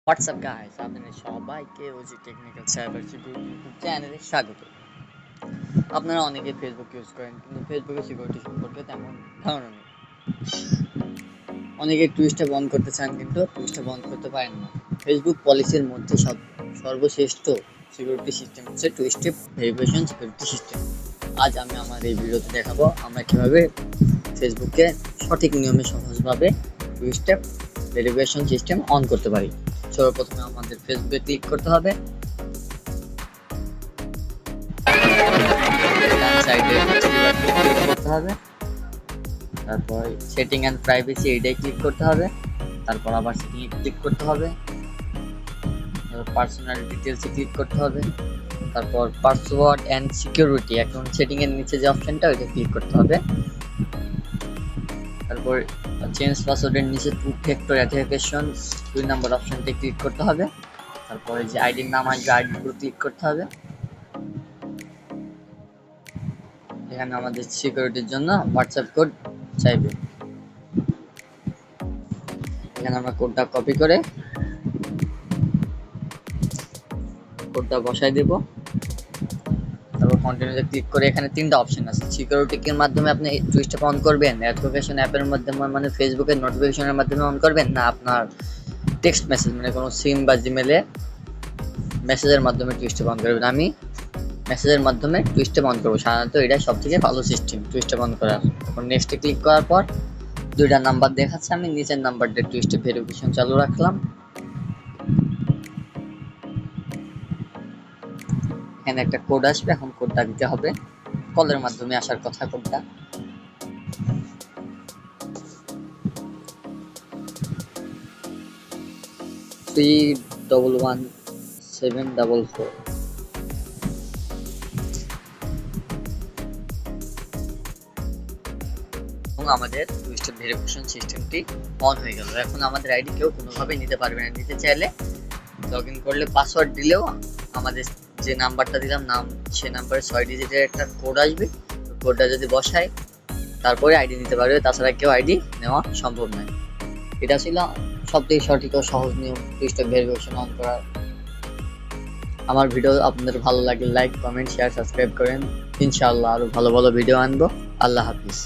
WhatsApp guys, আপনাদের সবাইকে OG technical cyber security YouTube চ্যানেলে স্বাগত। আপনারা অনেকে ফেসবুক ইউজ করেন, কিন্তু ফেসবুকের সিকিউরিটি সম্পর্কে তেমন ধারণা নেই। অনেকে টুইস্টটা বন্ধ করতে চান, কিন্তু টুইস্টটা বন্ধ করতে পারেন না। ফেসবুক পলিসির মধ্যে সর্বশ্রেষ্ঠ সিকিউরিটি সিস্টেম হচ্ছে two step verification security system. আজ আমি আমার এই ভিডিওতে দেখাবো আমরা কিভাবে ফেসবুকে সঠিক নিয়মে সহজভাবে two step verification system on করতে পারি। সর্বপ্রথমে আমাদের ফেসবুকে ক্লিক করতে হবে, সাইডে ক্লিক করতে হবে, তারপর সেটিং অ্যান্ড প্রাইভেসি এইটাই ক্লিক করতে হবে, তারপর আবার সেটিং এ ক্লিক করতে হবে, পার্সোনাল ডিটেলসে ক্লিক করতে হবে, তারপর password and security account setting এর নিচে যে অপশনটা ওইটা ক্লিক করতে হবে, তারপর চেঞ্জ পাসওয়ার্ডের নিচে টু ফ্যাক্টর অ্যাথেন্টিকেশন 2 নম্বর অপশনটা ক্লিক করতে হবে, তারপরে যে আইডির নাম আসবে আইডির উপর ক্লিক করতে হবে। এখানে আমাদের সিকিউরিটির জন্য হোয়াটসঅ্যাপ কোড চাইবে, এখানে আমরা কোডটা কপি করে কোডটা বসাই দেব, তারপর কন্টিনিউতে ক্লিক করে এখানে তিনটা অপশন আছে। সিকিউরিটির মাধ্যমে আপনি টু স্টেপ অন করবেন, অ্যাপ্লিকেশন অ্যাপের মাধ্যমে মানে ফেসবুকের নোটিফিকেশনের মাধ্যমে অন করবেন, না আপনার টেক্সট মেসেজ মানে কোনো সিম বা জিমেলে মেসেজের মাধ্যমে টু স্টেপ অন করবেন। আমি মেসেজের মাধ্যমে টু স্টেপ অন করবো, সাধারণত এটা সবথেকে ভালো সিস্টেম টু স্টেপ অন করার। তারপর নেক্সটে ক্লিক করার পর দুইটা নাম্বার দেখাচ্ছে, আমি নিচের নাম্বারটা টু স্টেপ ভেরিফিকেশন চালু রাখলাম। এখানে একটা কোড আসবে, এখন কোডটা দিতে হবে, কলের মাধ্যমে আসার কথা কোডটা। থ্রি 11744। এবং আমাদের টু স্টেপ ভেরিফিকেশন সিস্টেমটি অন হয়ে গেল। এখন আমাদের আইডি কেউ কোনোভাবে নিতে পারবে না। নিতে চাইলে লগ ইন করলে পাসওয়ার্ড দিলেও আমাদের যে নাম্বারটা দিলাম নাম, সে নাম্বারে 6 ডিজিটের একটা কোড আসবে, কোডটা যদি বসায় তারপরে আইডি নিতে পারবে, তাছাড়া কেউ আইডি নেওয়া সম্ভব নয়। এটা ছিল সবথেকে সঠিক ও সহজ নিয়ম টু স্টেপ ভেরিফিকেশন অন করার। আমার ভিডিও আপনাদের ভালো লাগলে লাইক, কমেন্ট, শেয়ার, সাবস্ক্রাইব করেন। ইনশাআল্লাহ আরো ভালো ভালো ভিডিও আনবো। আল্লাহ হাফিজ।